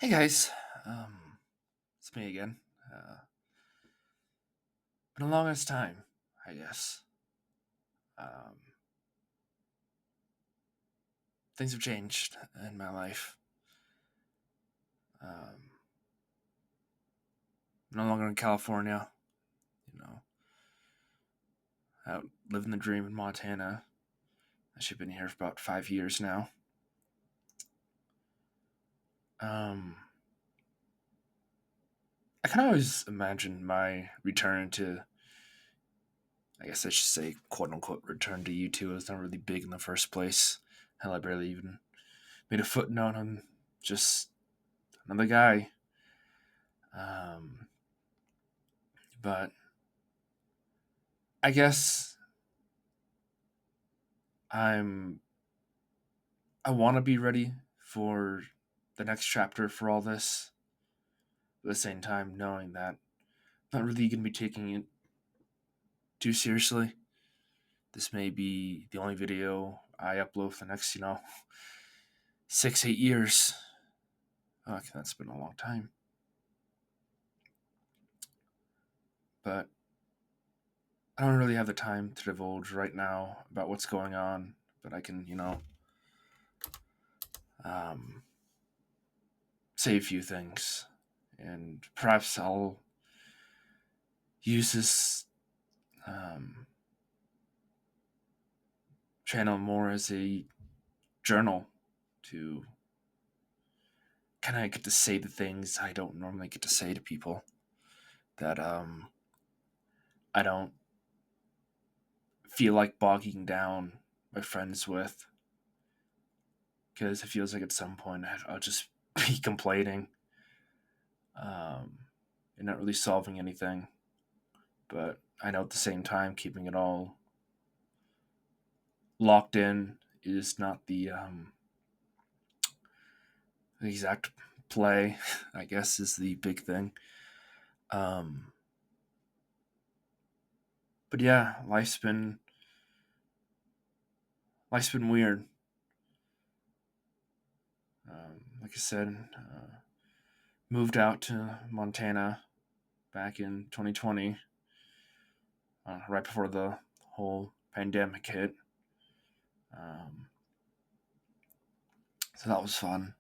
Hey guys, it's me again. Been a longest time, I guess. Um, Things have changed in my life. Um, no longer in California, you know, out living the dream in Montana. I should have been here for about 5 years now. Um, I can always imagine my return to, I guess I should say, quote unquote, return to U2. I was not really big in the first place. Hell, I barely even made a footnote on just another guy. Um, but I guess I'm I want to be ready for the next chapter for all this. But at the same time, knowing that I'm not really going to be taking it too seriously. This may be the only video I upload for the next, 6, 8 years. Okay, that's been a long time. But I don't really have the time to divulge right now about what's going on. But I can, um, say a few things. And perhaps I'll use this um, channel more as a journal to kind of get to say the things I don't normally get to say to people that I don't feel like bogging down my friends with because it feels like at some point I'll just be complaining um, and not really solving anything. But I know at the same time keeping it all locked in is not the exact play. I guess is the big thing. Um, but yeah, life's been weird. Like I said, moved out to Montana back in 2020, right before the whole pandemic hit. Um, so that was fun.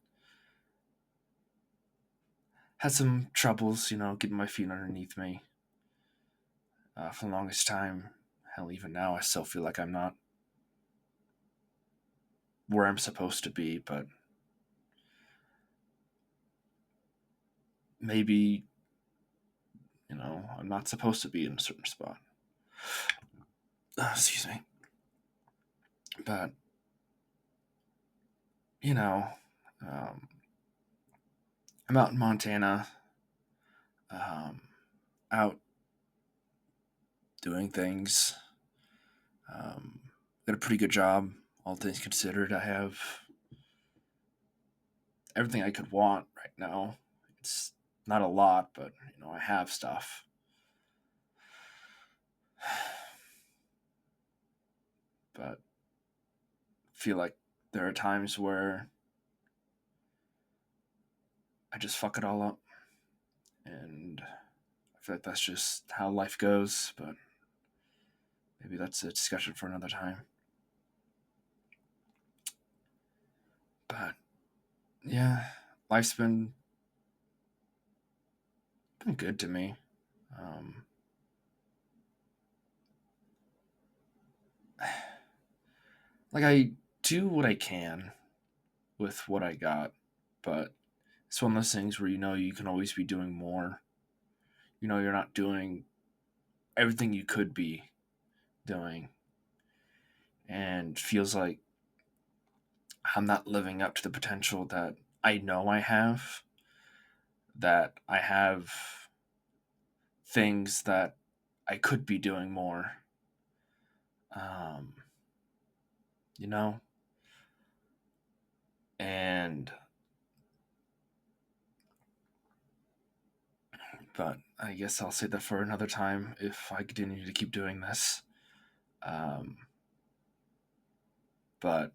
Had some troubles, getting my feet underneath me for the longest time. Hell, even now, I still feel like I'm not where I'm supposed to be, but maybe, I'm not supposed to be in a certain spot. Excuse me. But, you know, um, I'm out in Montana, um, out doing things. Got a pretty good job, all things considered. I have everything I could want right now. It's not a lot, but I have stuff. But I feel like there are times where I just fuck it all up, and I feel like that's just how life goes. But maybe that's a discussion for another time. But yeah, life's been good to me. Um, like I do what I can with what I got, but it's one of those things where you can always be doing more. You're not doing everything you could be doing, and feels like I'm not living up to the potential that I know I have. That I have things that I could be doing more. Um, you know, and but I guess I'll say that for another time if I continue to keep doing this. Um, but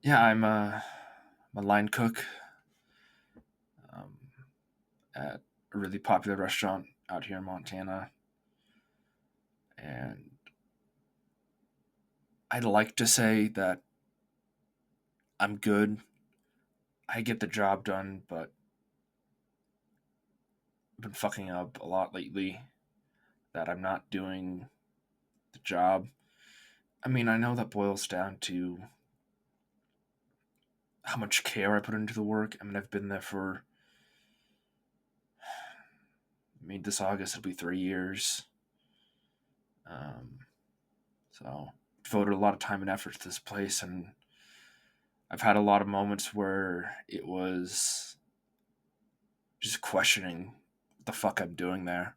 yeah, I'm a line cook. at a really popular restaurant out here in Montana. And I'd like to say that I'm good. I get the job done, but I've been fucking up a lot lately, that I'm not doing the job. I mean, I know that boils down to how much care I put into the work. I mean, I've been there for, I mean, this August it'll be 3 years. Um, so devoted a lot of time and effort to this place, and I've had a lot of moments where it was just questioning what the fuck I'm doing there,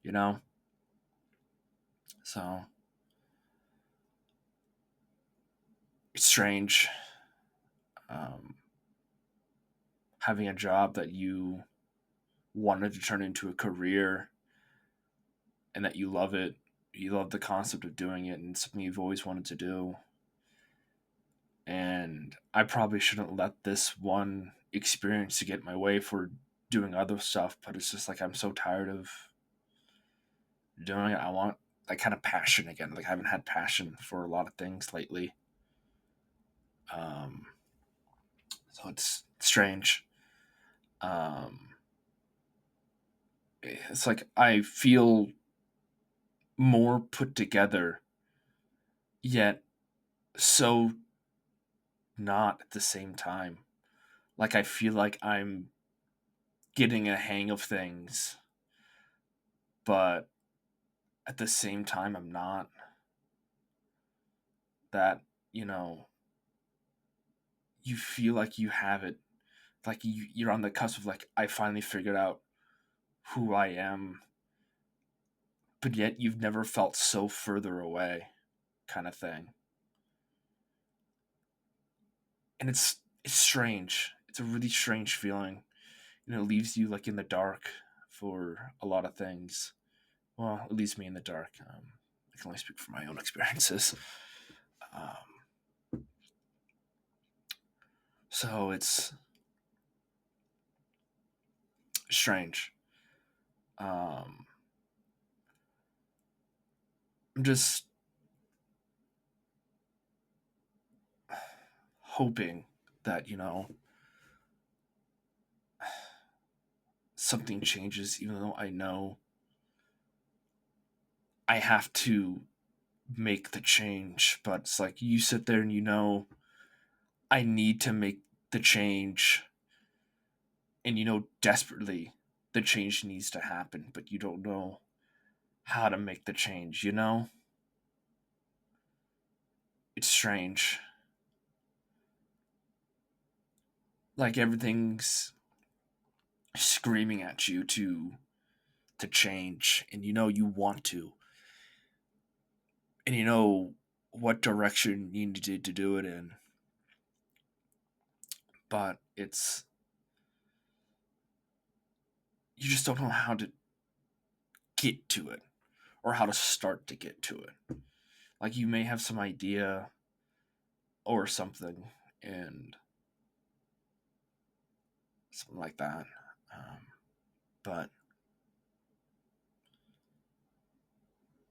you know? So it's strange, um, having a job that you wanted to turn into a career and that you love it. You love the concept of doing it and something you've always wanted to do. And I probably shouldn't let this one experience to get in my way for doing other stuff, but it's just like I'm so tired of doing it. I want that kind of passion again. Like I haven't had passion for a lot of things lately. Um, so it's strange. Um, it's like I feel more put together, yet so not at the same time. Like I feel like I'm getting a hang of things, but at the same time I'm not. That, you know, you feel like you have it. Like you're on the cusp of like I finally figured out who I am, but yet you've never felt so further away, kind of thing. And it's strange. It's a really strange feeling. And it leaves you like in the dark for a lot of things. Well, it leaves me in the dark. I can only speak from my own experiences. Um, so it's strange. Um, I'm just hoping that, something changes, even though I know I have to make the change. But it's like you sit there and I need to make the change, and desperately the change needs to happen, but you don't know how to make the change. It's strange. Like everything's screaming at you to change, and you want to, and you know what direction you need to do it in, but you just don't know how to get to it or how to start to get to it. Like you may have some idea or something, and something like that. But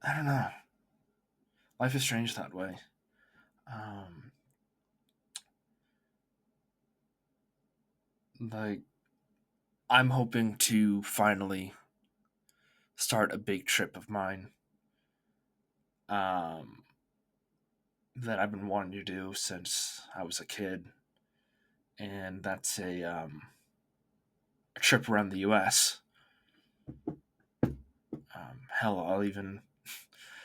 I don't know. Life is strange that way. Um, like I'm hoping to finally start a big trip of mine. Um, that I've been wanting to do since I was a kid, and that's a trip around the U.S. Hell, I'll even.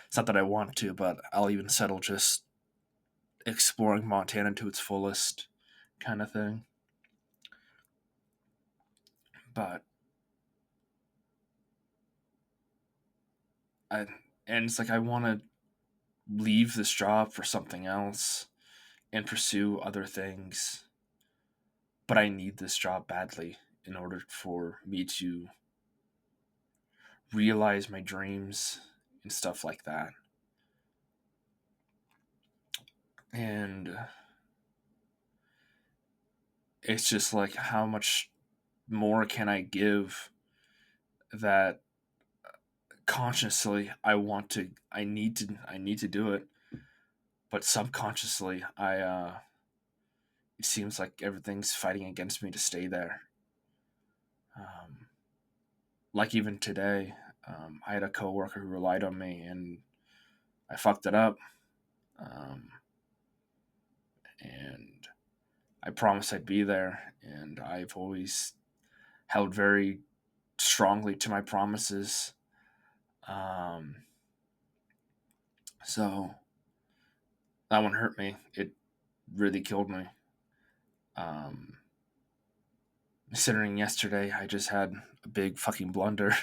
It's not that I want to, but I'll even settle just exploring Montana to its fullest, kind of thing. But I and it's like I want to leave this job for something else and pursue other things, but I need this job badly in order for me to realize my dreams and stuff like that. And it's just like how much more can I give that consciously I need to do it, but subconsciously it seems like everything's fighting against me to stay there. Um, like even today, I had a coworker who relied on me, and I fucked it up. Um, and I promised I'd be there, and I've always held very strongly to my promises. Um, so that one hurt me. It really killed me. Um, Considering yesterday I just had a big fucking blunder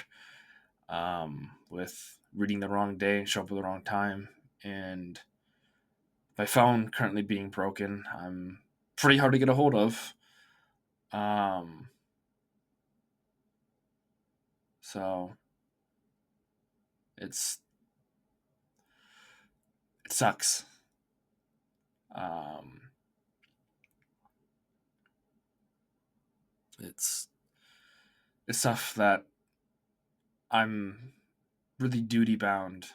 with reading the wrong day and show up at the wrong time, and my phone currently being broken. I'm pretty hard to get a hold of. Um, so it's it sucks. Um, it's it's stuff that I'm really duty bound,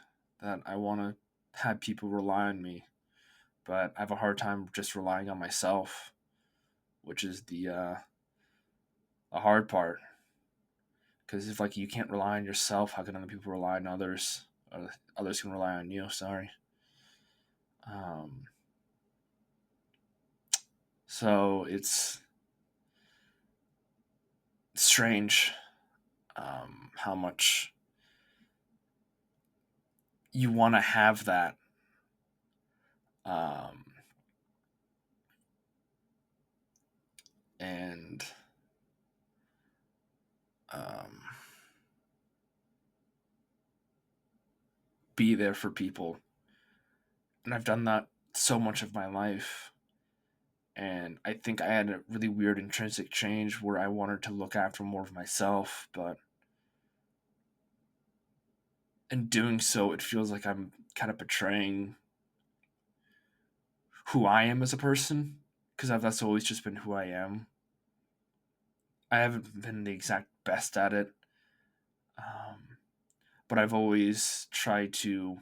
that I want to have people rely on me, but I have a hard time just relying on myself, which is the hard part. Because if like you can't rely on yourself, how can other people rely on others? Or others can rely on you. Sorry. Um, so it's strange how much you want to have that, um, and um, be there for people. And I've done that so much of my life. And I think I had a really weird intrinsic change where I wanted to look after more of myself, but in doing so, it feels like I'm kind of betraying who I am as a person, because that's always just been who I am. I haven't been the exact best at it, um, but I've always tried to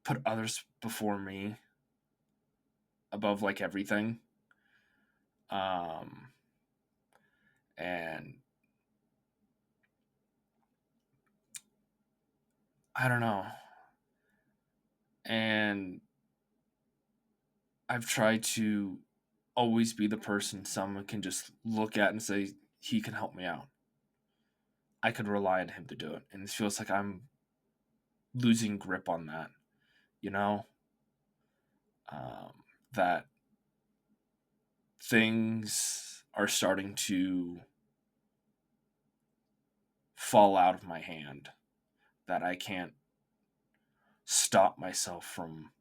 put others before me, above like everything. Um, and I don't know. And I've tried to always be the person someone can just look at and say, he can help me out. I could rely on him to do it. And it feels like I'm losing grip on that, you know? Um, that things are starting to fall out of my hand, that I can't stop myself from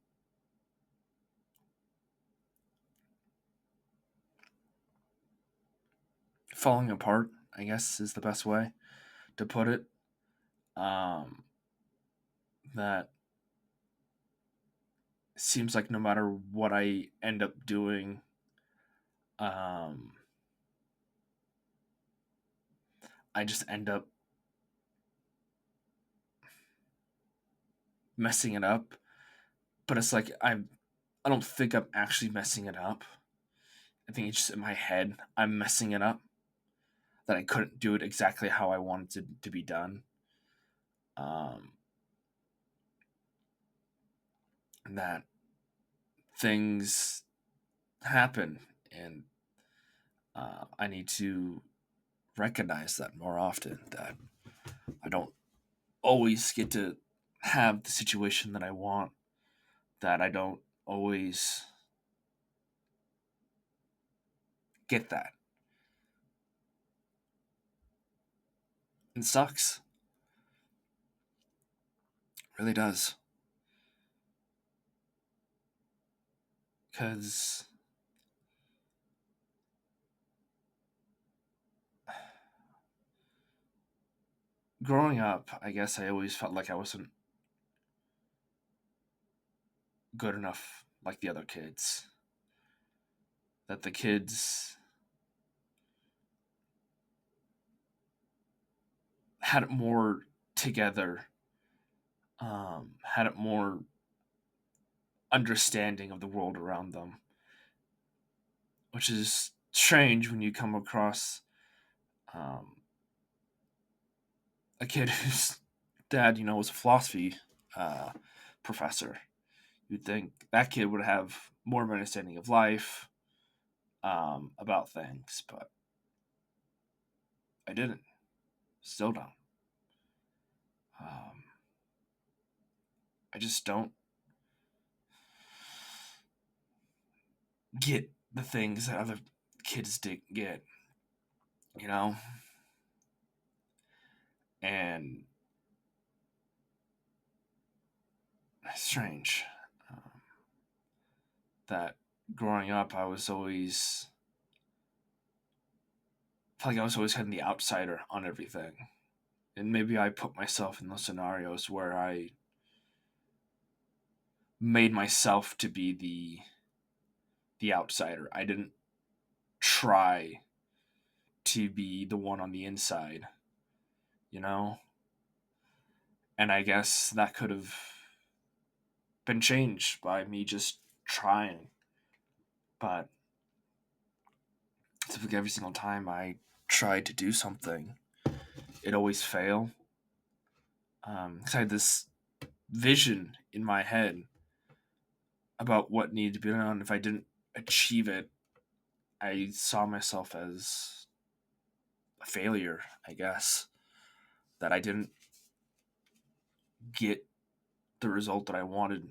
falling apart, I guess is the best way to put it. Um, that seems like no matter what I end up doing, um, I just end up messing it up. But it's like I don't think I'm actually messing it up. I think it's just in my head I'm messing it up. That I couldn't do it exactly how I wanted to be done. Um, and that things happen, and I need to recognize that more often. That I don't always get to have the situation that I want. That I don't always get that. It sucks. It really does. Because growing up, I guess I always felt like I wasn't good enough like the other kids. That the kids had it more together, had it more understanding of the world around them, which is strange when you come across um, a kid whose dad, was a philosophy uh, professor. You'd think that kid would have more of an understanding of life, about things, but I didn't. Still don't. Um, I just don't get the things that other kids didn't get, you know? And it's strange that growing up, felt like I was always kind of the outsider on everything. And maybe I put myself in those scenarios where I made myself to be the outsider. I didn't try to be the one on the inside, you know? And I guess that could have been changed by me just trying. But it's like every single time I tried to do something, it always failed. 'Cause I had this vision in my head about what needed to be done. If I didn't achieve it, I saw myself as a failure, I guess. That I didn't get the result that I wanted,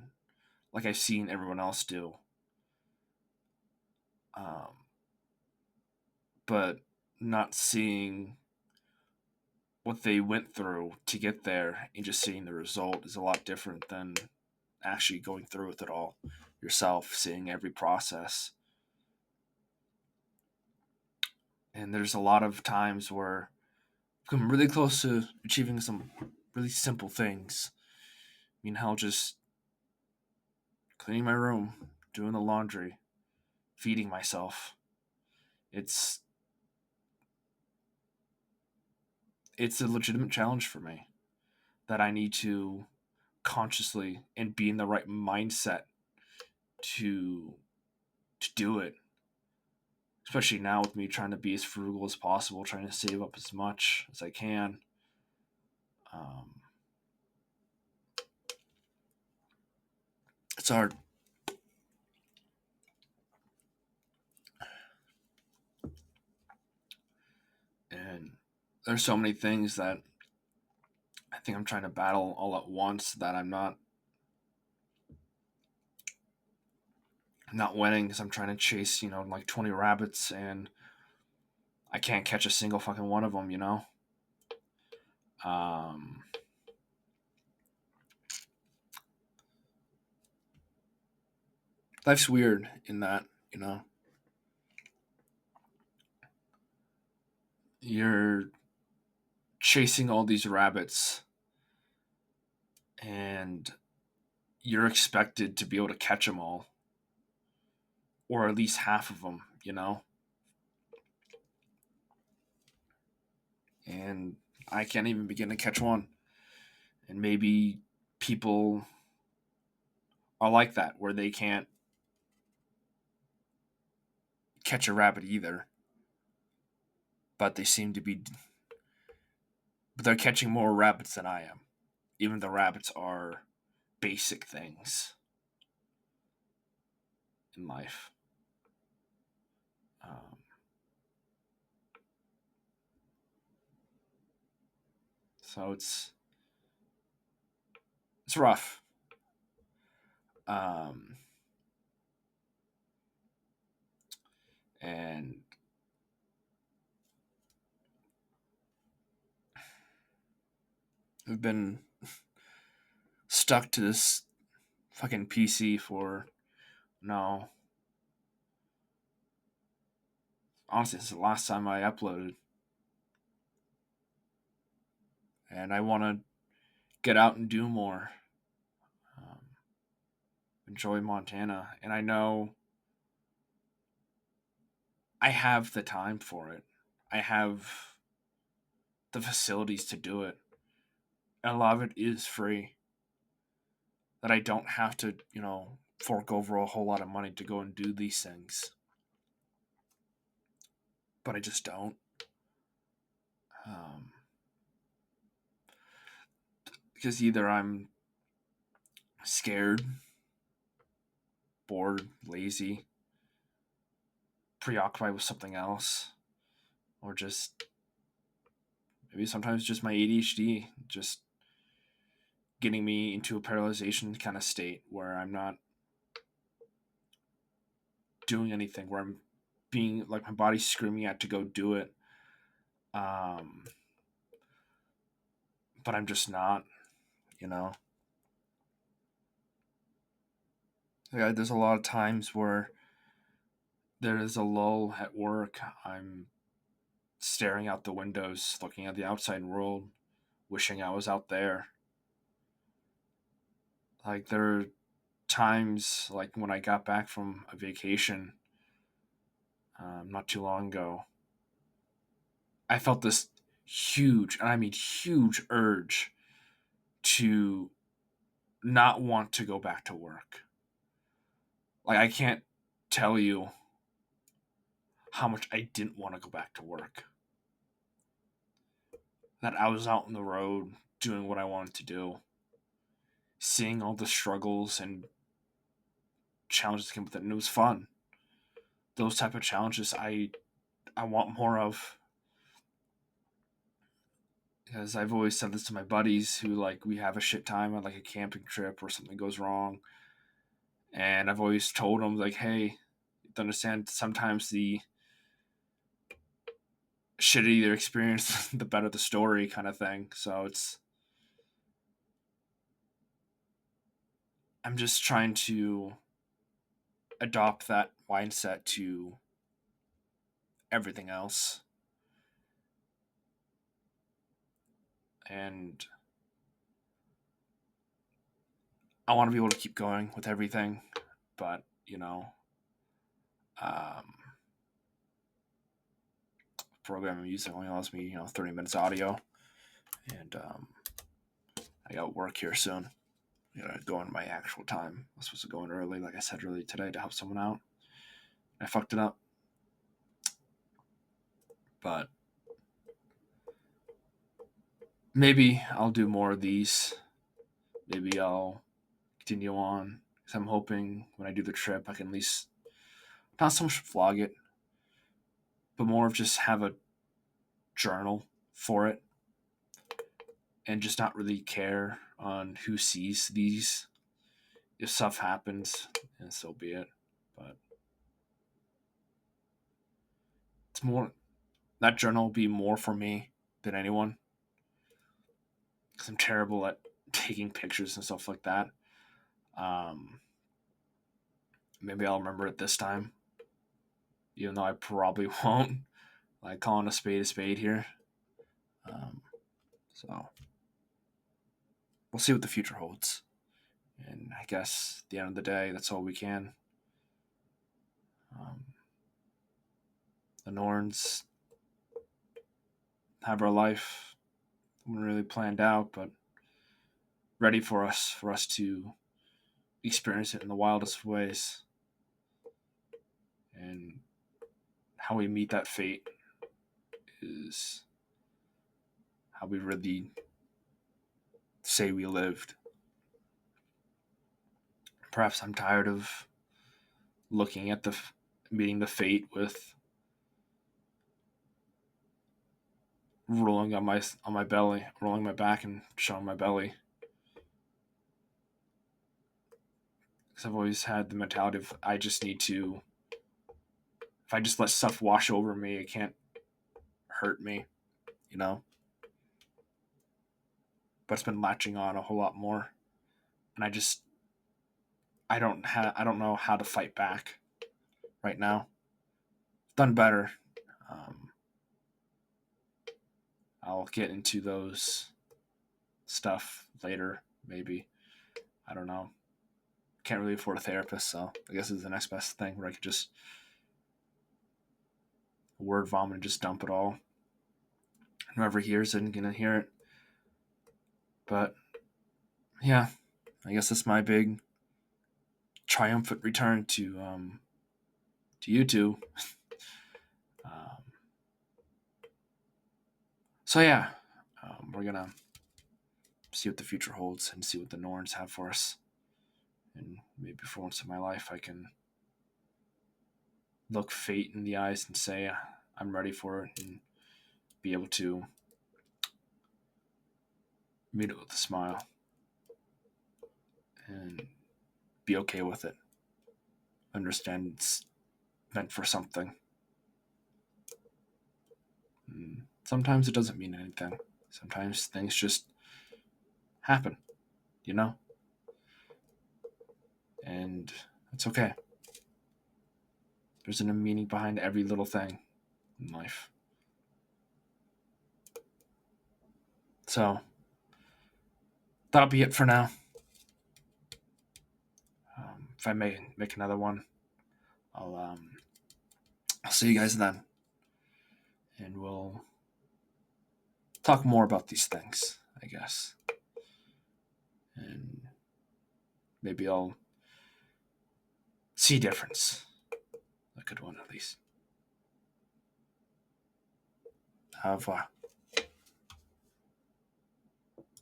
like I've seen everyone else do. Um, but not seeing what they went through to get there and just seeing the result is a lot different than actually going through with it all yourself, seeing every process. And there's a lot of times where I've come really close to achieving some really simple things. I mean, hell, just cleaning my room, doing the laundry, feeding myself. It's it's a legitimate challenge for me that I need to consciously and be in the right mindset to do it. Especially now with me trying to be as frugal as possible, trying to save up as much as I can. Um, it's hard. And there's so many things that I think I'm trying to battle all at once that I'm not winning because I'm trying to chase, like 20 rabbits and I can't catch a single fucking one of them. Um, life's weird in that. You're chasing all these rabbits and you're expected to be able to catch them all or at least half of them. And I can't even begin to catch one. And maybe people are like that, where they can't catch a rabbit either, but but they're catching more rabbits than I am. Even the rabbits are basic things in life. Um, so it's rough. Um, and I've been stuck to this fucking PC for no, honestly, since the last time I uploaded, and I want to get out and do more. Um, enjoy Montana, and I know I have the time for it. I have the facilities to do it. And a lot of it is free. That I don't have to, fork over a whole lot of money to go and do these things. But I just don't. Um, because either I'm scared, bored, lazy, preoccupied with something else, or just maybe sometimes just my ADHD just getting me into a paralyzation kind of state where I'm not doing anything, where I'm being like my body's screaming at to go do it. Um, but I'm just not, you know. Like, there's a lot of times where there is a lull at work. I'm staring out the windows, looking at the outside world, wishing I was out there. Like, there are times, like when I got back from a vacation not too long ago, I felt this huge, and I mean huge urge to not want to go back to work. Like, I can't tell you how much I didn't want to go back to work. That I was out on the road doing what I wanted to do, seeing all the struggles and challenges that came with it, and it was fun. Those type of challenges I want more of, because I've always said this to my buddies who, like, we have a shit time on like a camping trip or something goes wrong, and I've always told them, like, hey, to understand sometimes the shittier the experience, the better the story, kind of thing. So I'm just trying to adopt that mindset to everything else. And I want to be able to keep going with everything, but um, programming music only allows me 30 minutes audio, and I got work here soon. Go in my actual time. I was supposed to go in early, like I said earlier today, to help someone out. I fucked it up, but maybe I'll do more of these. Maybe I'll continue on, because I'm hoping when I do the trip, I can at least not so much vlog it, but more of just have a journal for it, and just not really care on who sees these. If stuff happens, and so be it. But it's more, that journal will be more for me than anyone, because I'm terrible at taking pictures and stuff like that. Um, Maybe I'll remember it this time, even though I probably won't. Like calling a spade here. Um, so we'll see what the future holds. And I guess at the end of the day, that's all we can. Um, the Norns have our life. We weren't really planned out, but ready for us to experience it in the wildest ways. And how we meet that fate is how we really say we lived. Perhaps I'm tired of looking at the meeting the fate with rolling on my belly, rolling my back and showing my belly. Because I've always had the mentality of I just need to. If I just let stuff wash over me, it can't hurt me, you know. But it's been latching on a whole lot more, and I don't know how to fight back right now. Done better. Um, I'll get into those stuff later, maybe. I don't know. Can't really afford a therapist, so I guess it's the next best thing where I could just word vomit and just dump it all. Whoever hears it gonna hear it. But yeah, I guess that's my big triumphant return to YouTube. Um, so yeah, we're gonna see what the future holds and see what the Norns have for us. And maybe for once in my life, I can look fate in the eyes and say I'm ready for it, and be able to meet it with a smile and be okay with it. Understand it's meant for something. And sometimes it doesn't mean anything. Sometimes things just happen, you know? And it's okay. There's a meaning behind every little thing in life. So that'll be it for now. If I may make another one, I'll see you guys then, and we'll talk more about these things, I guess, and maybe I'll see difference. A good one, at least. Au revoir.